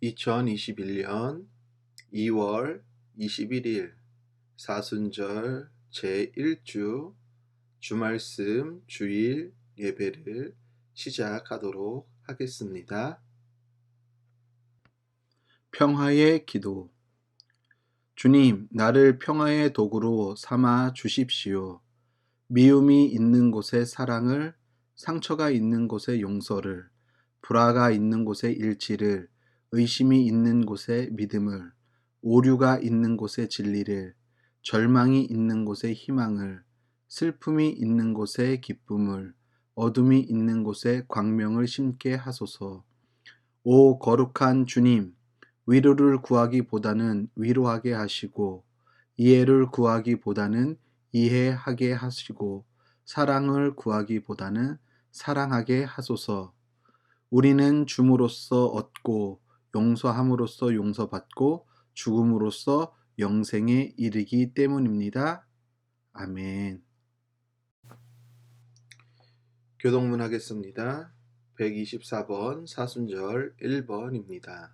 2021년 2월 21일 사순절 제1주 주말씀 주일 예배를 시작하도록 하겠습니다. 평화의 기도. 주님, 나를 평화의 도구로 삼아 주십시오. 미움이 있는 곳에 사랑을, 상처가 있는 곳에 용서를, 불화가 있는 곳에 일치를, 의심이 있는 곳에 믿음을, 오류가 있는 곳에 진리를, 절망이 있는 곳에 희망을, 슬픔이 있는 곳에 기쁨을, 어둠이 있는 곳에 광명을 심게 하소서. 오 거룩한 주님, 위로를 구하기보다는 위로하게 하시고, 이해를 구하기보다는 이해하게 하시고, 사랑을 구하기보다는 사랑하게 하소서. 우리는 줌으로써 얻고, 용서함으로써 용서받고, 죽음으로써 영생에 이르기 때문입니다. 아멘. 교독문 하겠습니다. 124번 사순절 1번입니다.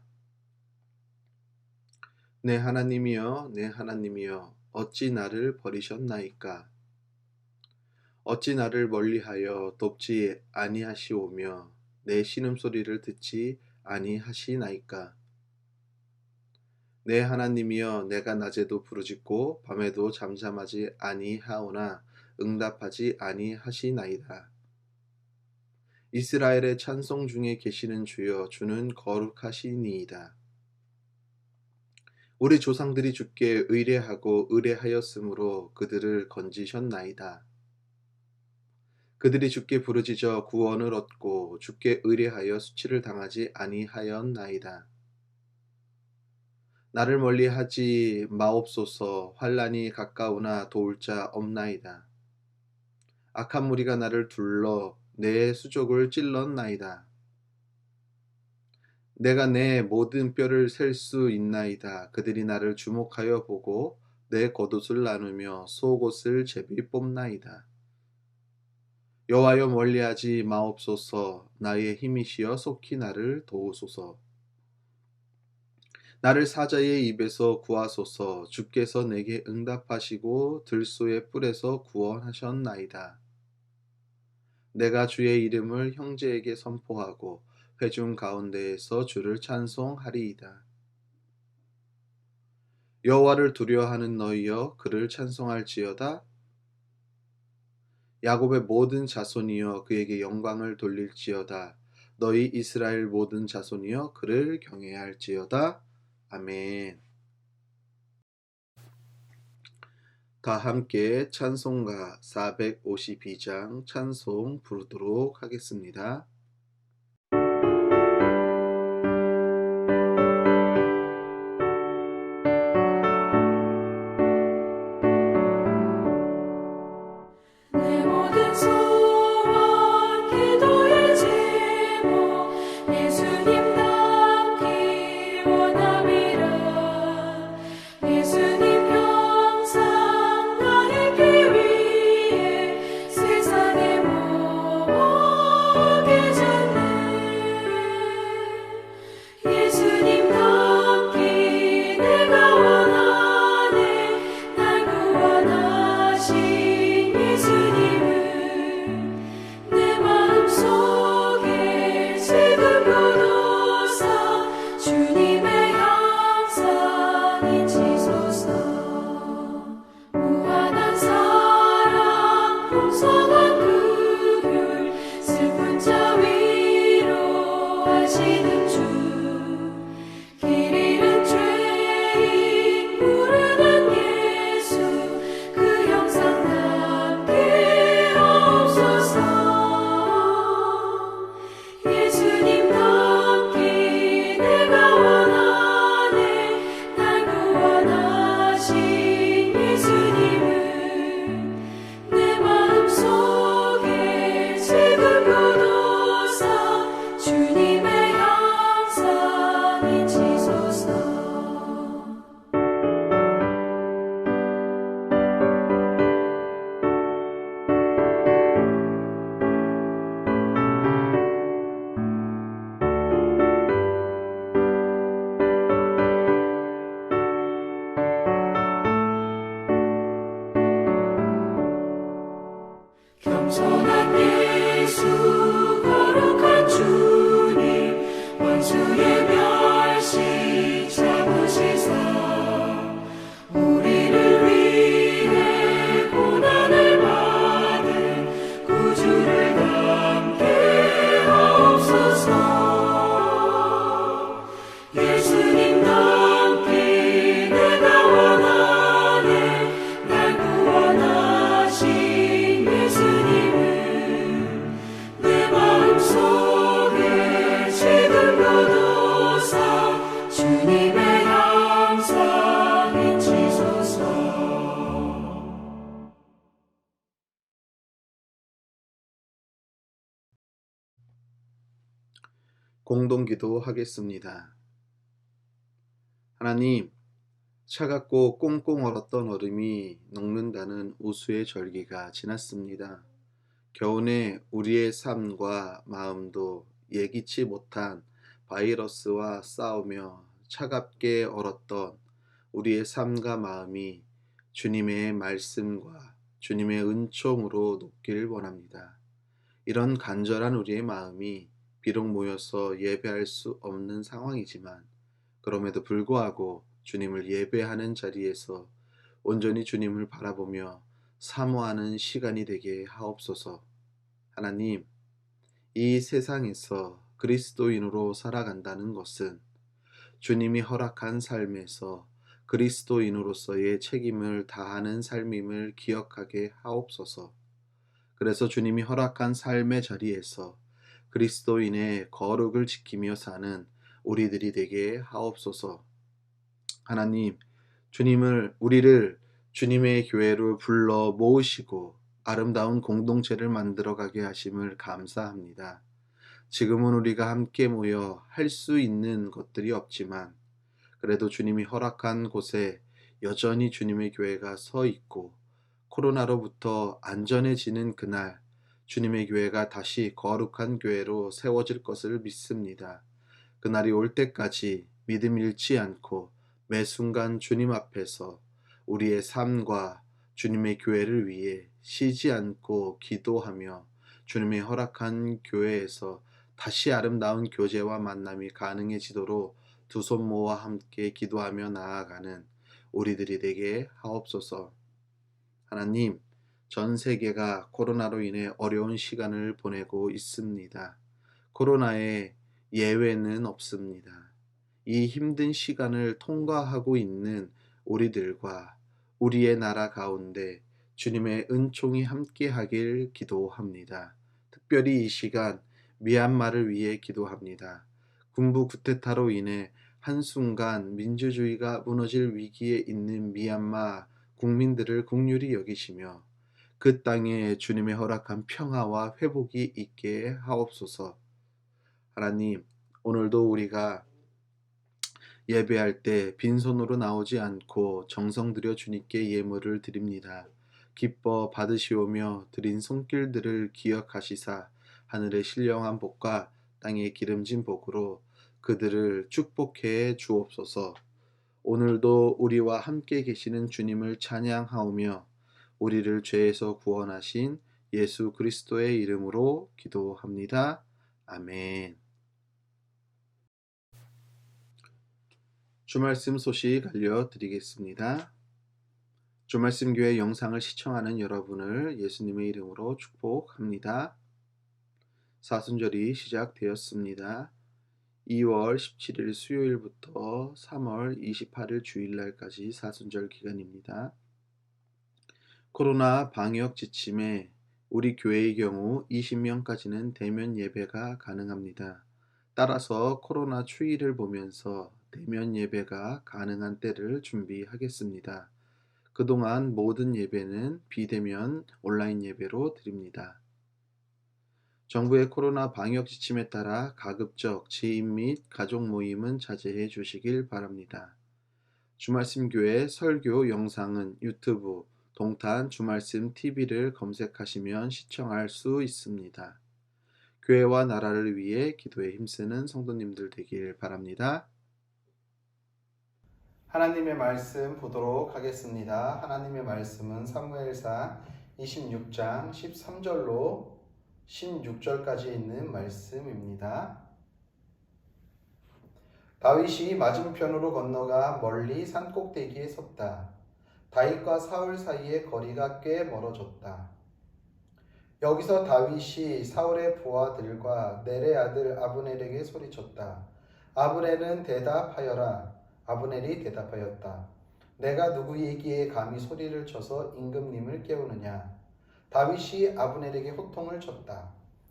내 하나님이여, 내 하나님이여, 어찌 나를 버리셨나이까? 어찌 나를 멀리하여 돕지 아니하시오며 내 신음소리를 듣지 아니하시나이까? 내 하나님이여, 내가 낮에도 부르짖고 밤에도 잠잠하지 아니하오나 응답하지 아니하시나이다. 이스라엘의 찬송 중에 계시는 주여, 주는 거룩하시니이다. 우리 조상들이 주께 의뢰하고 의뢰하였으므로 그들을 건지셨나이다. 그들이 주께 부르짖어 구원을 얻고 주께 의뢰하여 수치를 당하지 아니하였나이다. 나를 멀리하지 마옵소서. 환난이 가까우나 도울 자 없나이다. 악한 무리가 나를 둘러 내 수족을 찔렀나이다. 내가 내 모든 뼈를 셀 수 있나이다. 그들이 나를 주목하여 보고 내 겉옷을 나누며 속옷을 제비 뽑나이다. 여호와여, 멀리하지 마옵소서. 나의 힘이시여 속히 나를 도우소서. 나를 사자의 입에서 구하소서. 주께서 내게 응답하시고 들소의 뿔에서 구원하셨나이다. 내가 주의 이름을 형제에게 선포하고 회중 가운데에서 주를 찬송하리이다. 여호와를 두려워하는 너희여, 그를 찬송할지어다. 야곱의 모든 자손이여, 그에게 영광을 돌릴지어다. 너희 이스라엘 모든 자손이여, 그를 경외할지어다. 아멘. 다 함께 찬송가 452장 찬송 부르도록 하겠습니다. 길 잃은 죄인 부르는 예수, 그 형상 주의 멸시 참으시사 우리를 위해 고난을 받은 구주를 닮게 하옵소서. 예수님 닮기 내가 원하네. 날 구원하신 예수님을 내 마음속에 지금도 두사 주님의 영상 잊히소서. 공동기도 하겠습니다. 하나님, 차갑고 꽁꽁 얼었던 얼음이 녹는다는 우수의 절기가 지났습니다. 겨우내 우리의 삶과 마음도 예기치 못한 바이러스와 싸우며 차갑게 얼었던 우리의 삶과 마음이 주님의 말씀과 주님의 은총으로 녹길 원합니다. 이런 간절한 우리의 마음이 비록 모여서 예배할 수 없는 상황이지만 그럼에도 불구하고 주님을 예배하는 자리에서 온전히 주님을 바라보며 사모하는 시간이 되게 하옵소서. 하나님, 이 세상에서 그리스도인으로 살아간다는 것은 주님이 허락한 삶에서 그리스도인으로서의 책임을 다하는 삶임을 기억하게 하옵소서. 그래서 주님이 허락한 삶의 자리에서 그리스도인의 거룩을 지키며 사는 우리들이 되게 하옵소서. 하나님, 우리를 주님의 교회로 불러 모으시고 아름다운 공동체를 만들어가게 하심을 감사합니다. 지금은 우리가 함께 모여 할 수 있는 것들이 없지만 그래도 주님이 허락한 곳에 여전히 주님의 교회가 서 있고 코로나로부터 안전해지는 그날 주님의 교회가 다시 거룩한 교회로 세워질 것을 믿습니다. 그날이 올 때까지 믿음 잃지 않고 매 순간 주님 앞에서 우리의 삶과 주님의 교회를 위해 쉬지 않고 기도하며 주님의 허락한 교회에서 다시 아름다운 교제와 만남이 가능해지도록 두 손 모아 함께 기도하며 나아가는 우리들이 되게 하옵소서. 하나님, 전 세계가 코로나로 인해 어려운 시간을 보내고 있습니다. 코로나에 예외는 없습니다. 이 힘든 시간을 통과하고 있는 우리들과 우리의 나라 가운데 주님의 은총이 함께하길 기도합니다. 특별히 이 시간 미얀마를 위해 기도합니다. 군부 쿠데타로 인해 한순간 민주주의가 무너질 위기에 있는 미얀마 국민들을 긍휼히 여기시며 그 땅에 주님의 허락한 평화와 회복이 있게 하옵소서. 하나님, 오늘도 우리가 예배할 때 빈손으로 나오지 않고 정성 들여 주님께 예물을 드립니다. 기뻐 받으시오며 드린 손길들을 기억하시사 하늘의 신령한 복과 땅의 기름진 복으로 그들을 축복해 주옵소서. 오늘도 우리와 함께 계시는 주님을 찬양하오며 우리를 죄에서 구원하신 예수 그리스도의 이름으로 기도합니다. 아멘. 주말씀 소식 알려드리겠습니다. 주말씀 교회 영상을 시청하는 여러분을 예수님의 이름으로 축복합니다. 사순절이 시작되었습니다. 2월 17일 수요일부터 3월 28일 주일날까지 사순절 기간입니다. 코로나 방역 지침에 우리 교회의 경우 20명까지는 대면 예배가 가능합니다. 따라서 코로나 추이를 보면서 대면 예배가 가능한 때를 준비하겠습니다. 그동안 모든 예배는 비대면 온라인 예배로 드립니다. 정부의 코로나 방역 지침에 따라 가급적 지인 및 가족 모임은 자제해 주시길 바랍니다. 주말씀 교회 설교 영상은 유튜브 동탄 주말씀 TV를 검색하시면 시청할 수 있습니다. 교회와 나라를 위해 기도에 힘쓰는 성도님들 되길 바랍니다. 하나님의 말씀 보도록 하겠습니다. 하나님의 말씀은 사무엘상 26장 13절로 16절까지 있는 말씀입니다. 다윗이 맞은편으로 건너가 멀리 산꼭대기에 섰다. 다윗과 사울 사이의 거리가 꽤 멀어졌다. 여기서 다윗이 사울의 부하들과 넬의 아들 아브넬에게 소리쳤다. 아브넬은 대답하여라. 아브넬이 대답하였다. 내가 누구이기에 감히 소리를 쳐서 임금님을 깨우느냐. 다윗이 아브넬에게 호통을 쳤다.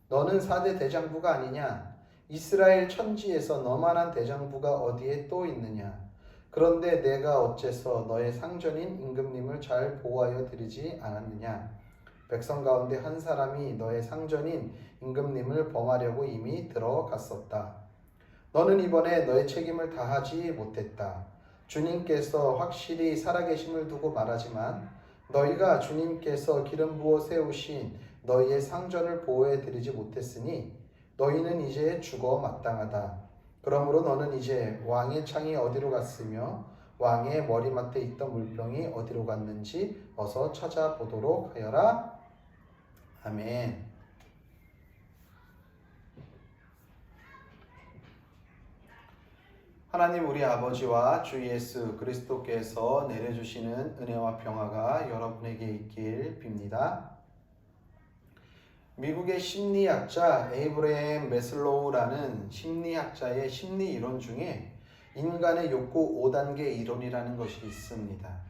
너는 4대 대장부가 아니냐? 이스라엘 천지에서 너만한 대장부가 어디에 또 있느냐? 그런데 내가 어째서 너의 상전인 임금님을 잘 보호하여 드리지 않았느냐? 백성 가운데 한 사람이 너의 상전인 임금님을 범하려고 이미 들어갔었다. 너는 이번에 너의 책임을 다하지 못했다. 주님께서 확실히 살아계심을 두고 말하지만 너희가 주님께서 기름 부어 세우신 너희의 상전을 보호해 드리지 못했으니 너희는 이제 죽어 마땅하다. 그러므로 너는 이제 왕의 창이 어디로 갔으며 왕의 머리맡에 있던 물병이 어디로 갔는지 어서 찾아보도록 하여라. 아멘. 하나님 우리 아버지와 주 예수 그리스도께서 내려주시는 은혜와 평화가 여러분에게 있길 빕니다. 미국의 심리학자 에이브레임 매슬로우라는 심리학자의 심리 이론 중에 인간의 욕구 5단계 이론이라는 것이 있습니다.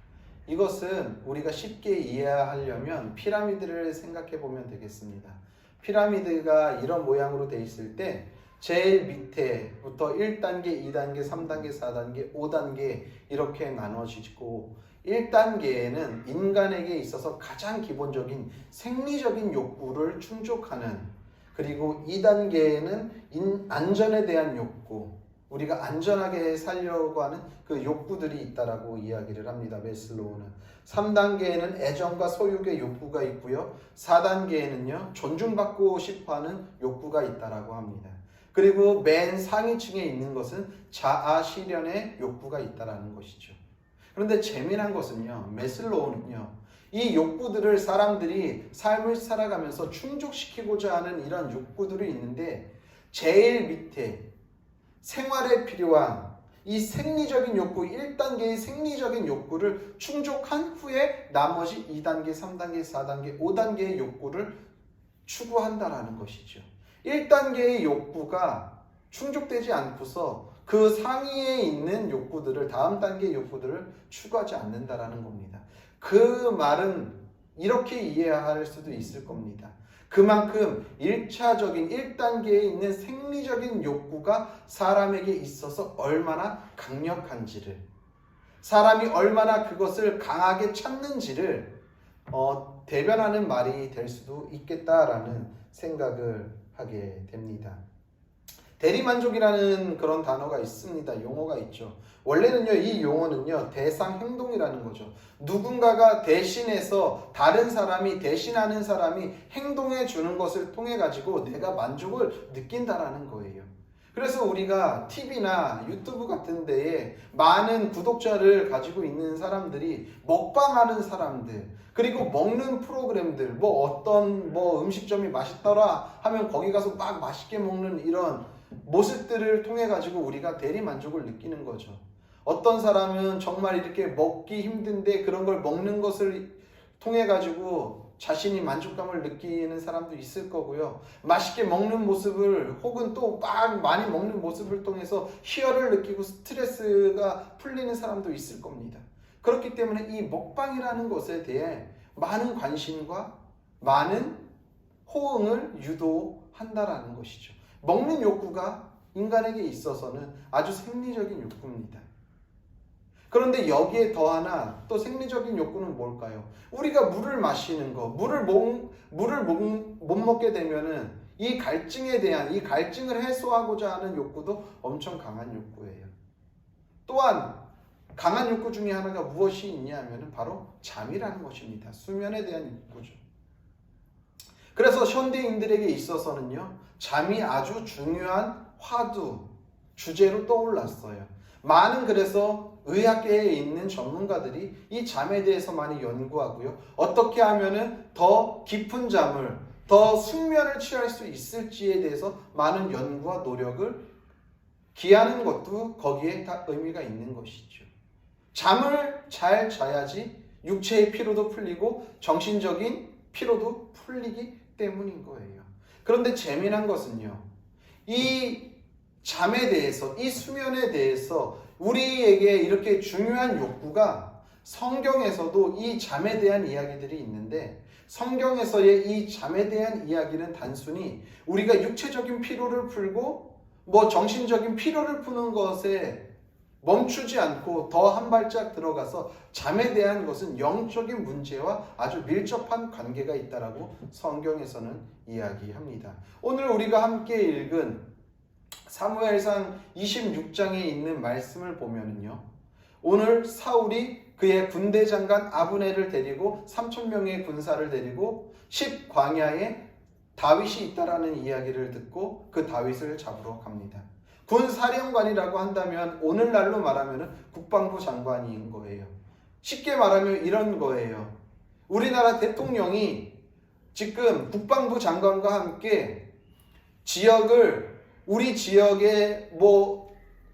이것은 우리가 쉽게 이해하려면 피라미드를 생각해 보면 되겠습니다. 피라미드가 이런 모양으로 되어 있을 때 제일 밑에부터 1단계, 2단계, 3단계, 4단계, 5단계 이렇게 나눠지고 1단계에는 인간에게 있어서 가장 기본적인 생리적인 욕구를 충족하는, 그리고 2단계에는 안전에 대한 욕구, 우리가 안전하게 살려고 하는 그 욕구들이 있다라고 이야기를 합니다. 매슬로우는 3단계에는 애정과 소유의 욕구가 있고요, 4단계에는요 존중받고 싶어하는 욕구가 있다라고 합니다. 그리고 맨 상위층에 있는 것은 자아 실현의 욕구가 있다라는 것이죠. 그런데 재미난 것은요, 매슬로우는요 이 욕구들을 사람들이 삶을 살아가면서 충족시키고자 하는 이런 욕구들이 있는데 제일 밑에 생활에 필요한 이 생리적인 욕구, 1단계의 생리적인 욕구를 충족한 후에 나머지 2단계, 3단계, 4단계, 5단계의 욕구를 추구한다라는 것이죠. 1단계의 욕구가 충족되지 않고서 그 상위에 있는 욕구들을, 다음 단계의 욕구들을 추구하지 않는다라는 겁니다. 그 말은 이렇게 이해할 수도 있을 겁니다. 그만큼 1차적인 1단계에 있는 생리적인 욕구가 사람에게 있어서 얼마나 강력한지를, 사람이 얼마나 그것을 강하게 찾는지를 대변하는 말이 될 수도 있겠다라는 생각을 하게 됩니다. 대리만족이라는 그런 단어가 있습니다. 용어가 있죠. 원래는요, 이 용어는요, 대상 행동이라는 거죠. 누군가가 대신해서 다른 사람이, 대신하는 사람이 행동해 주는 것을 통해 가지고 내가 만족을 느낀다라는 거예요. 그래서 우리가 TV나 유튜브 같은 데에 많은 구독자를 가지고 있는 사람들이 먹방하는 사람들, 그리고 먹는 프로그램들, 어떤 음식점이 맛있더라 하면 거기 가서 막 맛있게 먹는 이런 모습들을 통해 가지고 우리가 대리 만족을 느끼는 거죠. 어떤 사람은 정말 이렇게 먹기 힘든데 그런 걸 먹는 것을 통해 가지고 자신이 만족감을 느끼는 사람도 있을 거고요. 맛있게 먹는 모습을, 혹은 또 막 많이 먹는 모습을 통해서 희열을 느끼고 스트레스가 풀리는 사람도 있을 겁니다. 그렇기 때문에 이 먹방이라는 것에 대해 많은 관심과 많은 호응을 유도한다라는 것이죠. 먹는 욕구가 인간에게 있어서는 아주 생리적인 욕구입니다. 그런데 여기에 더 하나 또 생리적인 욕구는 뭘까요? 우리가 물을 마시는 거, 물을 못 먹게 되면은 이 갈증에 대한, 이 갈증을 해소하고자 하는 욕구도 엄청 강한 욕구예요. 또한 강한 욕구 중에 하나가 무엇이 있냐면은 바로 잠이라는 것입니다. 수면에 대한 욕구죠. 그래서 현대인들에게 있어서는요, 잠이 아주 중요한 화두, 주제로 떠올랐어요. 많은, 그래서 의학계에 있는 전문가들이 이 잠에 대해서 많이 연구하고요, 어떻게 하면은 더 깊은 잠을, 더 숙면을 취할 수 있을지에 대해서 많은 연구와 노력을 기하는 것도 거기에 다 의미가 있는 것이죠. 잠을 잘 자야지 육체의 피로도 풀리고 정신적인 피로도 풀리기 때문인 거예요. 그런데 재미난 것은요, 이 잠에 대해서, 이 수면에 대해서 우리에게 이렇게 중요한 욕구가 성경에서도 이 잠에 대한 이야기들이 있는데, 성경에서의 이 잠에 대한 이야기는 단순히 우리가 육체적인 피로를 풀고 정신적인 피로를 푸는 것에 멈추지 않고 더 한 발짝 들어가서 잠에 대한 것은 영적인 문제와 아주 밀접한 관계가 있다라고 성경에서는 이야기합니다. 오늘 우리가 함께 읽은 사무엘상 26장에 있는 말씀을 보면은요, 오늘 사울이 그의 군대 장관 아브넬을 데리고 3,000명의 군사를 데리고 10광야에 다윗이 있다라는 이야기를 듣고 그 다윗을 잡으러 갑니다. 군사령관이라고 한다면 오늘날로 말하면 국방부 장관인 거예요. 쉽게 말하면 이런 거예요. 우리나라 대통령이 지금 국방부 장관과 함께 우리 지역에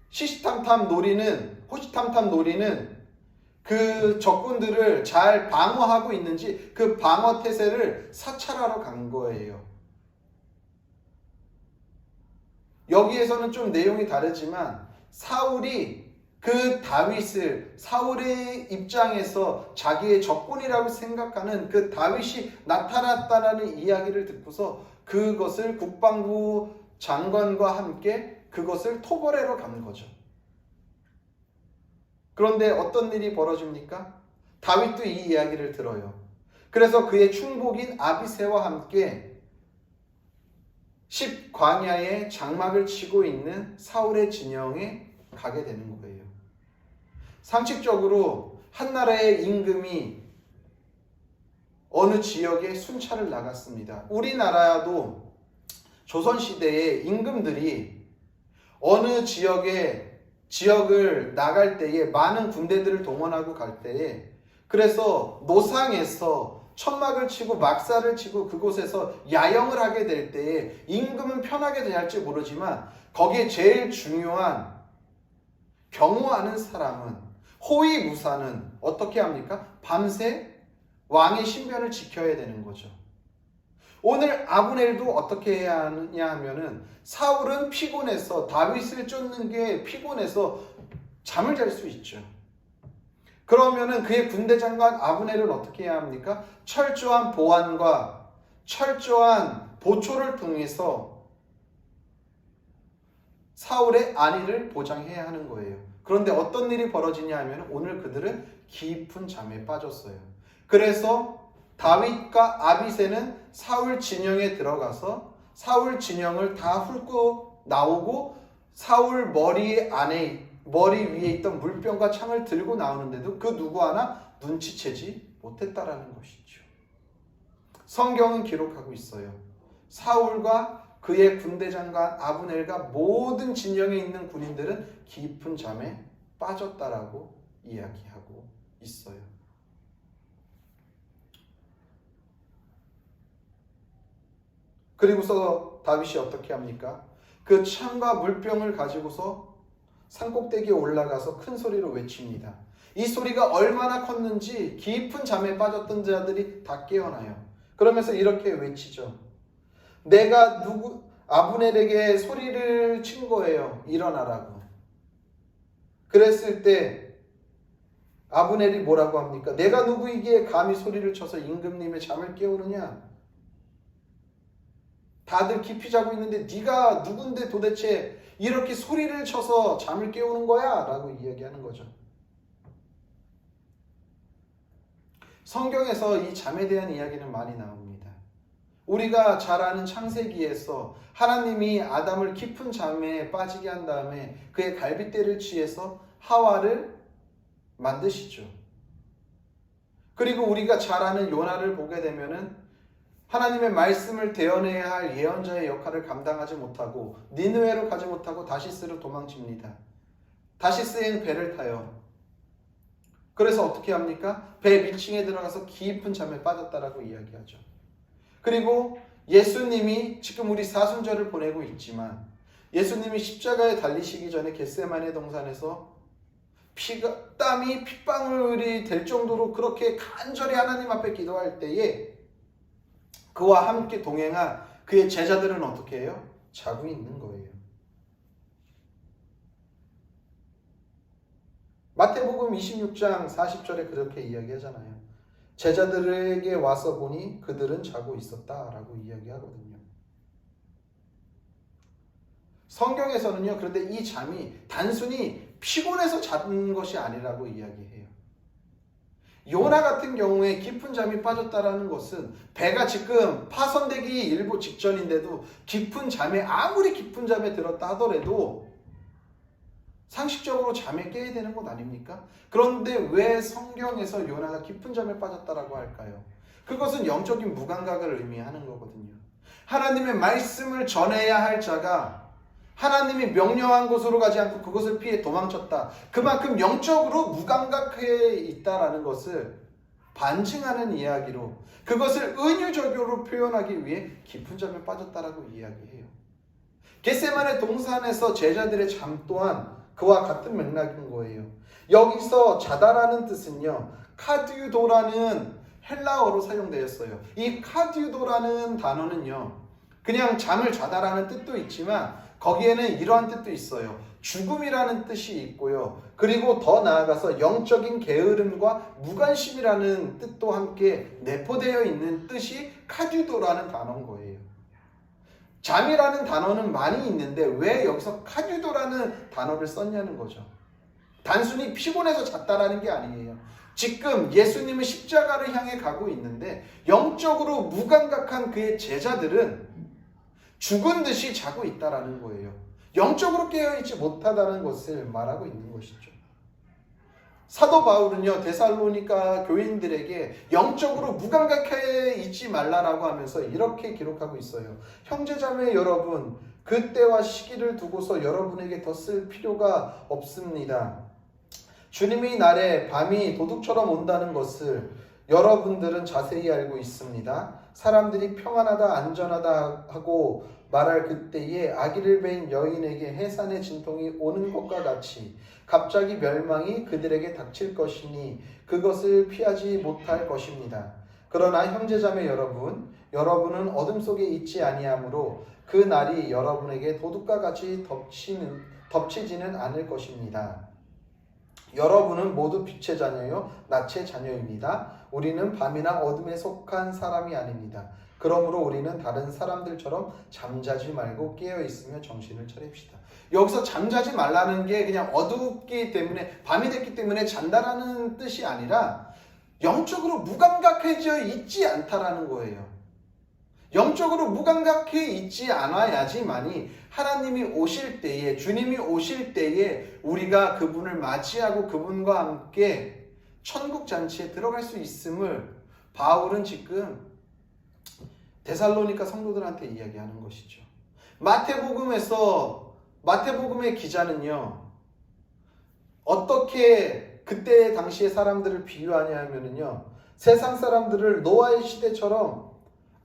호시탐탐 노리는 그 적군들을 잘 방어하고 있는지 그 방어 태세를 사찰하러 간 거예요. 여기에서는 좀 내용이 다르지만 사울의 입장에서 자기의 적군이라고 생각하는 그 다윗이 나타났다라는 이야기를 듣고서 그것을 국방부 장관과 함께 그것을 토벌하러 간 거죠. 그런데 어떤 일이 벌어집니까? 다윗도 이 이야기를 들어요. 그래서 그의 충복인 아비새와 함께 10광야에 장막을 치고 있는 사울의 진영에 가게 되는 거예요. 상식적으로 한 나라의 임금이 어느 지역에 순찰을 나갔습니다. 우리나라도 조선시대에 임금들이 어느 지역을 나갈 때에 많은 군대들을 동원하고 갈 때에 그래서 노상에서 천막을 치고 막사를 치고 그곳에서 야영을 하게 될 때에 임금은 편하게 대할지 모르지만 거기에 제일 중요한 경호하는 사람은 호위무사는 어떻게 합니까? 밤새 왕의 신변을 지켜야 되는 거죠. 오늘 아브넬도 어떻게 해야 하느냐 하면은 사울은 피곤해서 다윗을 쫓는 게 피곤해서 잠을 잘 수 있죠. 그러면은 그의 군대 장관 아브넬은 어떻게 해야 합니까? 철저한 보안과 철저한 보초를 통해서 사울의 안위를 보장해야 하는 거예요. 그런데 어떤 일이 벌어지냐 하면 오늘 그들은 깊은 잠에 빠졌어요. 그래서 다윗과 아비새는 사울 진영에 들어가서 사울 진영을 다 훑고 나오고 사울 머리 위에 있던 물병과 창을 들고 나오는데도 그 누구 하나 눈치채지 못했다라는 것이죠. 성경은 기록하고 있어요. 사울과 그의 군대 장관 아브넬과 모든 진영에 있는 군인들은 깊은 잠에 빠졌다라고 이야기하고 있어요. 그리고서 다윗이 어떻게 합니까? 그 창과 물병을 가지고서 산꼭대기에 올라가서 큰 소리로 외칩니다. 이 소리가 얼마나 컸는지 깊은 잠에 빠졌던 자들이 다 깨어나요. 그러면서 이렇게 외치죠. 내가 아브넬에게 소리를 친 거예요. 일어나라고. 그랬을 때 아브넬이 뭐라고 합니까? 내가 누구이기에 감히 소리를 쳐서 임금님의 잠을 깨우느냐? 다들 깊이 자고 있는데 네가 누군데 도대체 이렇게 소리를 쳐서 잠을 깨우는 거야? 라고 이야기하는 거죠. 성경에서 이 잠에 대한 이야기는 많이 나옵니다. 우리가 잘 아는 창세기에서 하나님이 아담을 깊은 잠에 빠지게 한 다음에 그의 갈빗대를 취해서 하와를 만드시죠. 그리고 우리가 잘 아는 요나를 보게 되면은 하나님의 말씀을 대언해야 할 예언자의 역할을 감당하지 못하고 니느웨로 가지 못하고 다시스로 도망칩니다. 다시스행 배를 타요. 그래서 어떻게 합니까? 배 밀층에 들어가서 깊은 잠에 빠졌다라고 이야기하죠. 그리고 예수님이 지금 우리 사순절을 보내고 있지만 예수님이 십자가에 달리시기 전에 겟세마네 동산에서 땀이 핏방울이 될 정도로 그렇게 간절히 하나님 앞에 기도할 때에 그와 함께 동행한 그의 제자들은 어떻게 해요? 자고 있는 거예요. 마태복음 26장 40절에 그렇게 이야기하잖아요. 제자들에게 와서 보니 그들은 자고 있었다라고 이야기하거든요. 성경에서는요, 그런데 이 잠이 단순히 피곤해서 자는 것이 아니라고 이야기해요. 요나 같은 경우에 깊은 잠이 빠졌다라는 것은 배가 지금 파손되기 일보 직전인데도 아무리 깊은 잠에 들었다 하더라도 상식적으로 잠에 깨야 되는 것 아닙니까? 그런데 왜 성경에서 요나가 깊은 잠에 빠졌다라고 할까요? 그것은 영적인 무감각을 의미하는 거거든요. 하나님의 말씀을 전해야 할 자가 하나님이 명령한 곳으로 가지 않고 그것을 피해 도망쳤다. 그만큼 영적으로 무감각해 있다라는 것을 반증하는 이야기로, 그것을 은유적으로 표현하기 위해 깊은 잠에 빠졌다라고 이야기해요. 겟세마네 동산에서 제자들의 잠 또한 그와 같은 맥락인 거예요. 여기서 자다라는 뜻은요, 카디우도라는 헬라어로 사용되었어요. 이 카디우도라는 단어는요, 그냥 잠을 자다라는 뜻도 있지만 거기에는 이러한 뜻도 있어요. 죽음이라는 뜻이 있고요. 그리고 더 나아가서 영적인 게으름과 무관심이라는 뜻도 함께 내포되어 있는 뜻이 카디우도라는 단어인 거예요. 잠이라는 단어는 많이 있는데 왜 여기서 카디우도라는 단어를 썼냐는 거죠. 단순히 피곤해서 잤다라는 게 아니에요. 지금 예수님은 십자가를 향해 가고 있는데 영적으로 무감각한 그의 제자들은 죽은 듯이 자고 있다라는 거예요. 영적으로 깨어있지 못하다는 것을 말하고 있는 것이죠. 사도 바울은요, 데살로니가 교인들에게 영적으로 무감각해 있지 말라라고 하면서 이렇게 기록하고 있어요. 형제자매 여러분, 그때와 시기를 두고서 여러분에게 더 쓸 필요가 없습니다. 주님의 날에 밤이 도둑처럼 온다는 것을 여러분들은 자세히 알고 있습니다. 사람들이 평안하다 안전하다 하고 말할 그때에 아기를 베인 여인에게 해산의 진통이 오는 것과 같이 갑자기 멸망이 그들에게 닥칠 것이니 그것을 피하지 못할 것입니다. 그러나 형제자매 여러분, 여러분은 어둠 속에 있지 아니하므로 그 날이 여러분에게 도둑과 같이 덮치지는 않을 것입니다. 여러분은 모두 빛의 자녀요 낯의 자녀입니다. 우리는 밤이나 어둠에 속한 사람이 아닙니다. 그러므로 우리는 다른 사람들처럼 잠자지 말고 깨어있으며 정신을 차립시다. 여기서 잠자지 말라는 게 그냥 어둡기 때문에, 밤이 됐기 때문에 잔다라는 뜻이 아니라 영적으로 무감각해져 있지 않다라는 거예요. 영적으로 무감각해 있지 않아야지만이 하나님이 오실 때에, 주님이 오실 때에 우리가 그분을 맞이하고 그분과 함께 천국 잔치에 들어갈 수 있음을 바울은 지금 데살로니가 성도들한테 이야기하는 것이죠. 마태복음의 기자는요, 어떻게 그때 당시의 사람들을 비유하냐면요, 세상 사람들을 노아의 시대처럼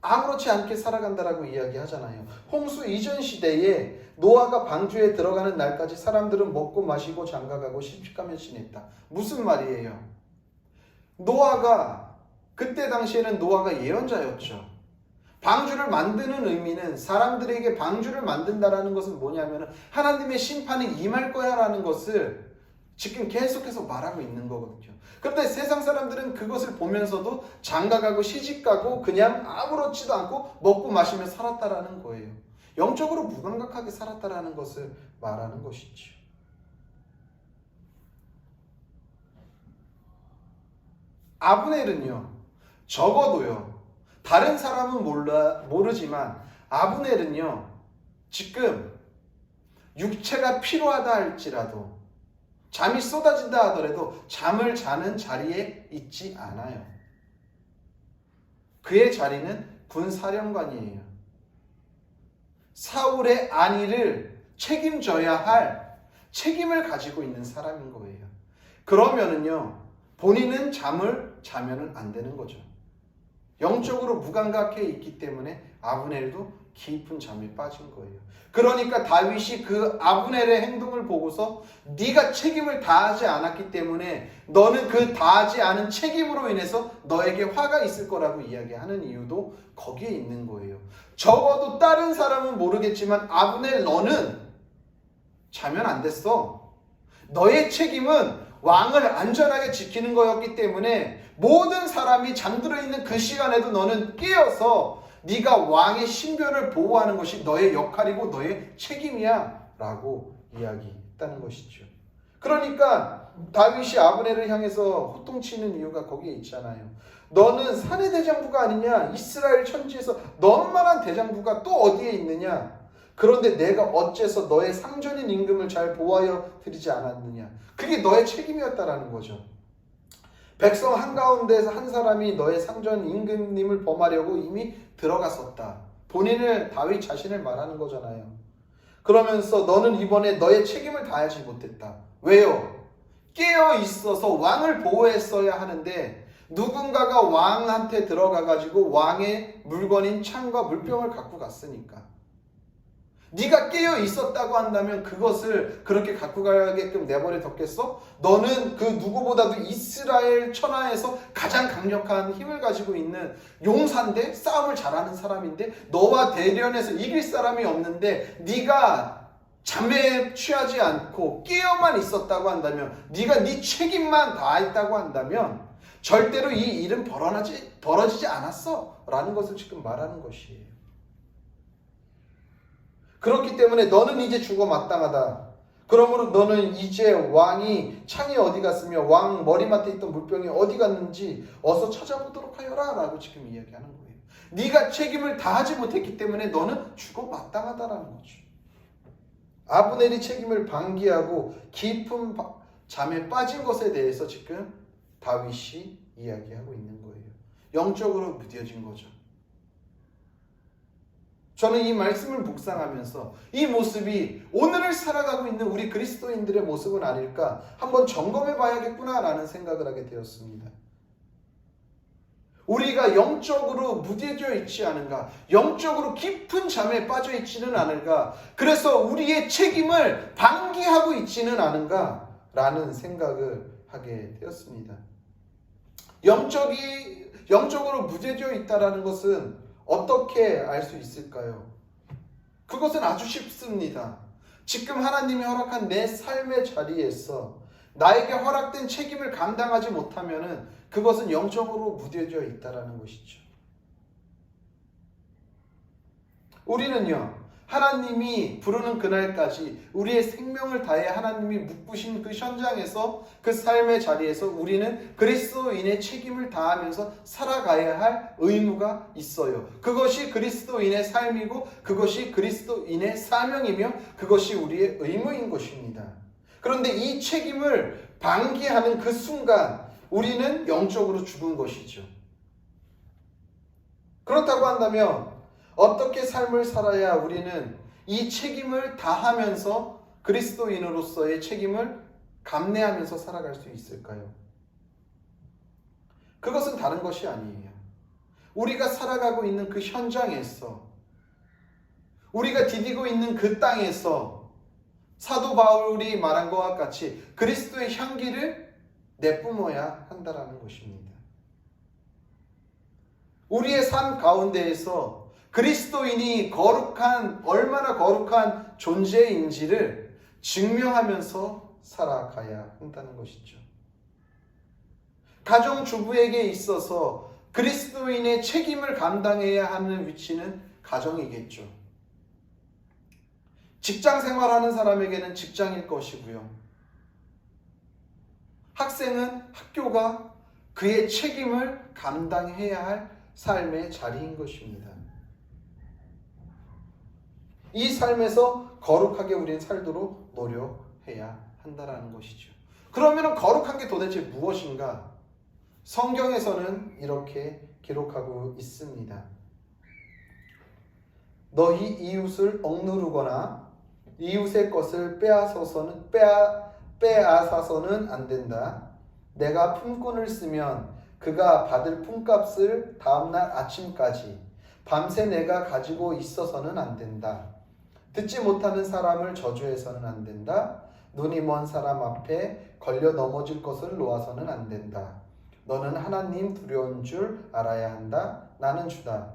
아무렇지 않게 살아간다라고 이야기하잖아요. 홍수 이전 시대에 노아가 방주에 들어가는 날까지 사람들은 먹고 마시고 장가가고 시집가며 지냈다. 무슨 말이에요? 그때 당시에는 노아가 예언자였죠. 방주를 만드는 의미는, 사람들에게 방주를 만든다라는 것은 뭐냐면 하나님의 심판이 임할 거야 라는 것을 지금 계속해서 말하고 있는 거거든요. 그런데 세상 사람들은 그것을 보면서도 장가가고 시집가고 그냥 아무렇지도 않고 먹고 마시며 살았다라는 거예요. 영적으로 무감각하게 살았다라는 것을 말하는 것이죠. 아브넬은요, 적어도요, 다른 사람은 모르지만 아브넬은요, 지금 육체가 피로하다 할지라도, 잠이 쏟아진다 하더라도 잠을 자는 자리에 있지 않아요. 그의 자리는 군사령관이에요. 사울의 안위를 책임져야 할 책임을 가지고 있는 사람인 거예요. 그러면은요, 본인은 잠을 자면은 안 되는 거죠. 영적으로 무감각해 있기 때문에 아브넬도 깊은 잠에 빠진 거예요. 그러니까 다윗이 그 아브넬의 행동을 보고서 네가 책임을 다하지 않았기 때문에 너는 그 다하지 않은 책임으로 인해서 너에게 화가 있을 거라고 이야기하는 이유도 거기에 있는 거예요. 적어도 다른 사람은 모르겠지만 아브넬 너는 자면 안 됐어. 너의 책임은 왕을 안전하게 지키는 거였기 때문에 모든 사람이 잠들어 있는 그 시간에도 너는 깨어서 네가 왕의 신변을 보호하는 것이 너의 역할이고 너의 책임이야 라고 이야기했다는 것이죠. 그러니까 다윗이 아브넬을 향해서 호통치는 이유가 거기에 있잖아요. 너는 사내 대장부가 아니냐? 이스라엘 천지에서 너만한 대장부가 또 어디에 있느냐? 그런데 내가 어째서 너의 상전인 임금을 잘 보호하여 드리지 않았느냐? 그게 너의 책임이었다라는 거죠. 백성 한가운데에서 한 사람이 너의 상전 임금님을 범하려고 이미 들어갔었다. 본인을 다윗 자신을 말하는 거잖아요. 그러면서 너는 이번에 너의 책임을 다하지 못했다. 왜요? 깨어 있어서 왕을 보호했어야 하는데 누군가가 왕한테 들어가가지고 왕의 물건인 창과 물병을 갖고 갔으니까. 네가 깨어 있었다고 한다면 그것을 그렇게 갖고 가게끔 내버려 뒀겠어? 너는 그 누구보다도 이스라엘 천하에서 가장 강력한 힘을 가지고 있는 용사인데, 싸움을 잘하는 사람인데 너와 대련해서 이길 사람이 없는데 네가 잠에 취하지 않고 깨어만 있었다고 한다면, 네가 네 책임만 다했다고 한다면 절대로 이 일은 벌어지지 않았어 라는 것을 지금 말하는 것이에요. 그렇기 때문에 너는 이제 죽어 마땅하다. 그러므로 너는 이제 왕이 창이 어디 갔으며 왕 머리맡에 있던 물병이 어디 갔는지 어서 찾아보도록 하여라 라고 지금 이야기하는 거예요. 네가 책임을 다하지 못했기 때문에 너는 죽어 마땅하다라는 거죠. 아브넬이 책임을 방기하고 깊은 잠에 빠진 것에 대해서 지금 다윗이 이야기하고 있는 거예요. 영적으로 무뎌진 거죠. 저는 이 말씀을 묵상하면서 이 모습이 오늘을 살아가고 있는 우리 그리스도인들의 모습은 아닐까 한번 점검해 봐야겠구나라는 생각을 하게 되었습니다. 우리가 영적으로 무뎌져 있지 않은가? 영적으로 깊은 잠에 빠져 있지는 않을까? 그래서 우리의 책임을 방기하고 있지는 않은가? 라는 생각을 하게 되었습니다. 영적으로 무뎌져 있다라는 것은 어떻게 알 수 있을까요? 그것은 아주 쉽습니다. 지금 하나님이 허락한 내 삶의 자리에서 나에게 허락된 책임을 감당하지 못하면 그것은 영적으로 무뎌져 있다는 것이죠. 우리는요, 하나님이 부르는 그날까지 우리의 생명을 다해 하나님이 묶으신 그 현장에서, 그 삶의 자리에서 우리는 그리스도인의 책임을 다하면서 살아가야 할 의무가 있어요. 그것이 그리스도인의 삶이고 그것이 그리스도인의 사명이며 그것이 우리의 의무인 것입니다. 그런데 이 책임을 방기하는 그 순간 우리는 영적으로 죽은 것이죠. 그렇다고 한다면 어떻게 삶을 살아야 우리는 이 책임을 다하면서 그리스도인으로서의 책임을 감내하면서 살아갈 수 있을까요? 그것은 다른 것이 아니에요. 우리가 살아가고 있는 그 현장에서, 우리가 디디고 있는 그 땅에서 사도 바울이 말한 것과 같이 그리스도의 향기를 내뿜어야 한다는 것입니다. 우리의 삶 가운데에서 그리스도인이 얼마나 거룩한 존재인지를 증명하면서 살아가야 한다는 것이죠. 가정주부에게 있어서 그리스도인의 책임을 감당해야 하는 위치는 가정이겠죠. 직장 생활하는 사람에게는 직장일 것이고요. 학생은 학교가 그의 책임을 감당해야 할 삶의 자리인 것입니다. 이 삶에서 거룩하게 우리는 살도록 노력해야 한다는 것이죠. 그러면 거룩한 게 도대체 무엇인가? 성경에서는 이렇게 기록하고 있습니다. 너희 이웃을 억누르거나 이웃의 것을 빼앗아서는 안 된다. 내가 품꾼을 쓰면 그가 받을 품값을 다음날 아침까지, 밤새 내가 가지고 있어서는 안 된다. 듣지 못하는 사람을 저주해서는 안 된다. 눈이 먼 사람 앞에 걸려 넘어질 것을 놓아서는 안 된다. 너는 하나님 두려운 줄 알아야 한다. 나는 주다.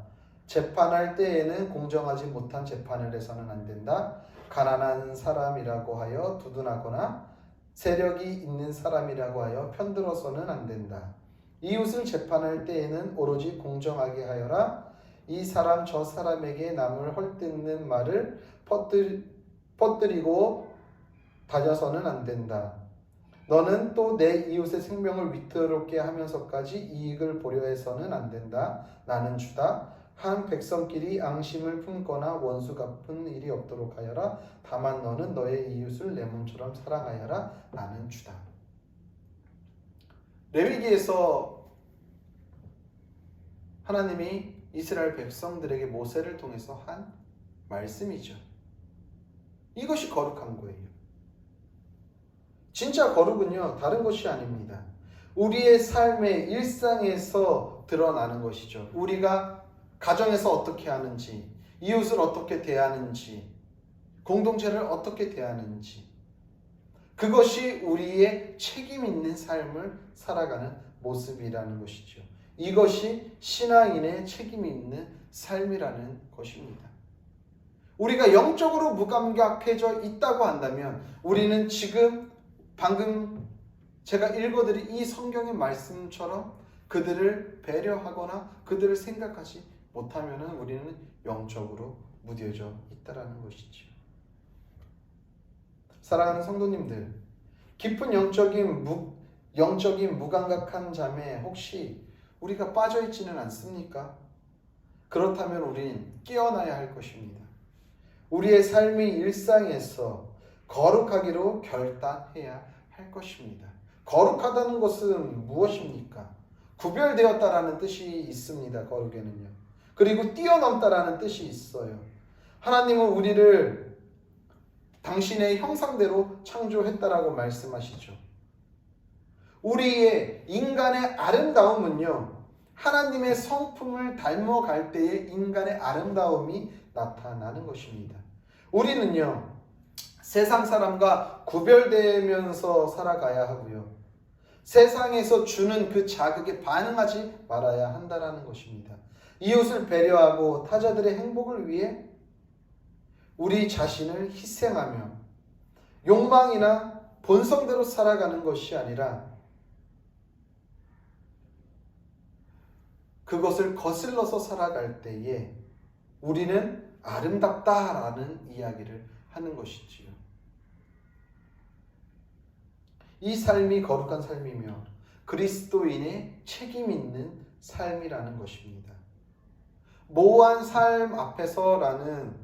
재판할 때에는 공정하지 못한 재판을 해서는 안 된다. 가난한 사람이라고 하여 두둔하거나 세력이 있는 사람이라고 하여 편들어서는 안 된다. 이웃을 재판할 때에는 오로지 공정하게 하여라. 이 사람 저 사람에게 남을 헐뜯는 말을 퍼뜨리고 다녀서는 안 된다. 너는 또 내 이웃의 생명을 위태롭게 하면서까지 이익을 보려 해서는 안 된다. 나는 주다. 한 백성끼리 앙심을 품거나 원수 갚은 일이 없도록 하여라. 다만 너는 너의 이웃을 내 몸처럼 사랑하여라. 나는 주다. 레위기에서 하나님이 이스라엘 백성들에게 모세를 통해서 한 말씀이죠. 이것이 거룩한 거예요. 진짜 거룩은요, 다른 것이 아닙니다. 우리의 삶의 일상에서 드러나는 것이죠. 우리가 가정에서 어떻게 하는지, 이웃을 어떻게 대하는지, 공동체를 어떻게 대하는지, 그것이 우리의 책임 있는 삶을 살아가는 모습이라는 것이죠. 이것이 신앙인의 책임 있는 삶이라는 것입니다. 우리가 영적으로 무감각해져 있다고 한다면 우리는 지금 방금 제가 읽어드린 이 성경의 말씀처럼 그들을 배려하거나 그들을 생각하지 못하면 우리는 영적으로 무뎌져 있다는 것이죠. 사랑하는 성도님들, 깊은 영적인 무감각한 잠에 혹시 우리가 빠져있지는 않습니까? 그렇다면 우리는 깨어나야 할 것입니다. 우리의 삶의 일상에서 거룩하기로 결단해야 할 것입니다. 거룩하다는 것은 무엇입니까? 구별되었다라는 뜻이 있습니다. 거룩에는요. 그리고 뛰어넘다라는 뜻이 있어요. 하나님은 우리를 당신의 형상대로 창조했다라고 말씀하시죠. 우리의 인간의 아름다움은요, 하나님의 성품을 닮아갈 때에 인간의 아름다움이 나타나는 것입니다. 우리는요, 세상 사람과 구별되면서 살아가야 하고요, 세상에서 주는 그 자극에 반응하지 말아야 한다는 것입니다. 이웃을 배려하고 타자들의 행복을 위해 우리 자신을 희생하며 욕망이나 본성대로 살아가는 것이 아니라 그것을 거슬러서 살아갈 때에 우리는 아름답다라는 이야기를 하는 것이지요. 이 삶이 거룩한 삶이며 그리스도인의 책임 있는 삶이라는 것입니다. 모호한 삶 앞에서라는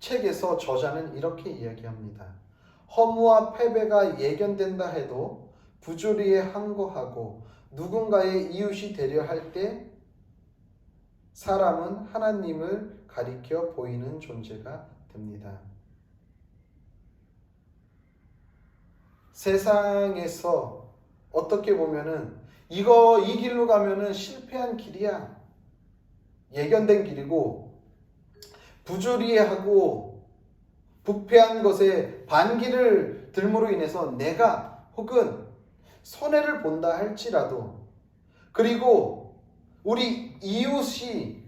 책에서 저자는 이렇게 이야기합니다. 허무와 패배가 예견된다 해도 부조리에 항거하고 누군가의 이웃이 되려 할 때 사람은 하나님을 가리켜 보이는 존재가 됩니다. 세상에서 어떻게 보면은 이 길로 가면은 실패한 길이야. 예견된 길이고 부조리하고 부패한 것에 반기를 들므로 인해서 내가 혹은 손해를 본다 할지라도, 그리고 우리 이웃이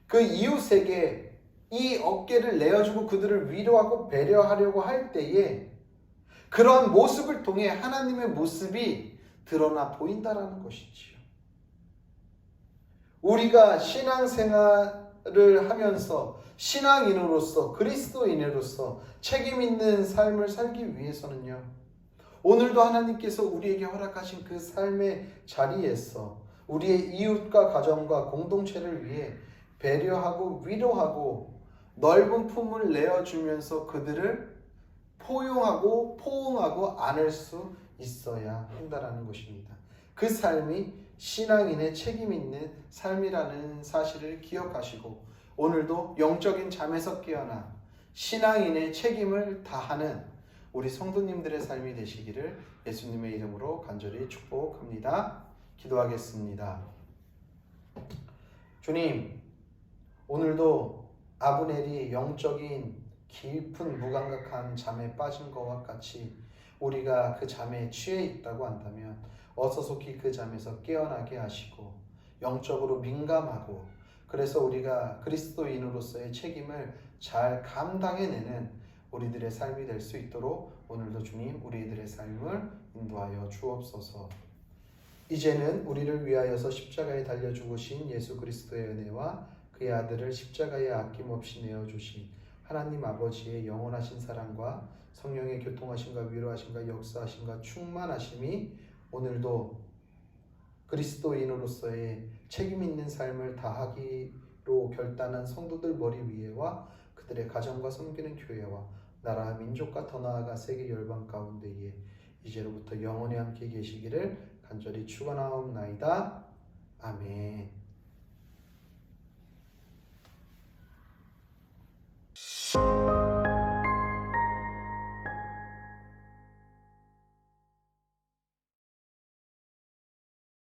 그 이웃에게 이 어깨를 내어주고 그들을 위로하고 배려하려고 할 때에 그런 모습을 통해 하나님의 모습이 드러나 보인다라는 것이지요. 우리가 신앙생활을 하면서 신앙인으로서 그리스도인으로서 책임 있는 삶을 살기 위해서는요, 오늘도 하나님께서 우리에게 허락하신 그 삶의 자리에서 우리의 이웃과 가정과 공동체를 위해 배려하고 위로하고 넓은 품을 내어주면서 그들을 포용하고 포옹하고 안을 수 있어야 한다는 것입니다. 그 삶이 신앙인의 책임 있는 삶이라는 사실을 기억하시고 오늘도 영적인 잠에서 깨어나 신앙인의 책임을 다하는 우리 성도님들의 삶이 되시기를 예수님의 이름으로 간절히 축복합니다. 기도하겠습니다. 주님, 오늘도 아브넬이 영적인 깊은 무감각한 잠에 빠진 것과 같이 우리가 그 잠에 취해 있다고 한다면 어서 속히 그 잠에서 깨어나게 하시고 영적으로 민감하고 그래서 우리가 그리스도인으로서의 책임을 잘 감당해내는 우리들의 삶이 될 수 있도록 오늘도 주님 우리들의 삶을 인도하여 주옵소서. 이제는 우리를 위하여서 십자가에 달려 죽으신 예수 그리스도의 은혜와 그의 아들을 십자가에 아낌없이 내어주신 하나님 아버지의 영원하신 사랑과 성령의 교통하심과 위로하심과 역사하심과 충만하심이 오늘도 그리스도인으로서의 책임 있는 삶을 다하기로 결단한 성도들 머리 위에와 그들의 가정과 섬기는 교회와 나라와 민족과 더 나아가 세계 열방 가운데에 이제로부터 영원히 함께 계시기를 간절히 축원하옵나이다. 아멘.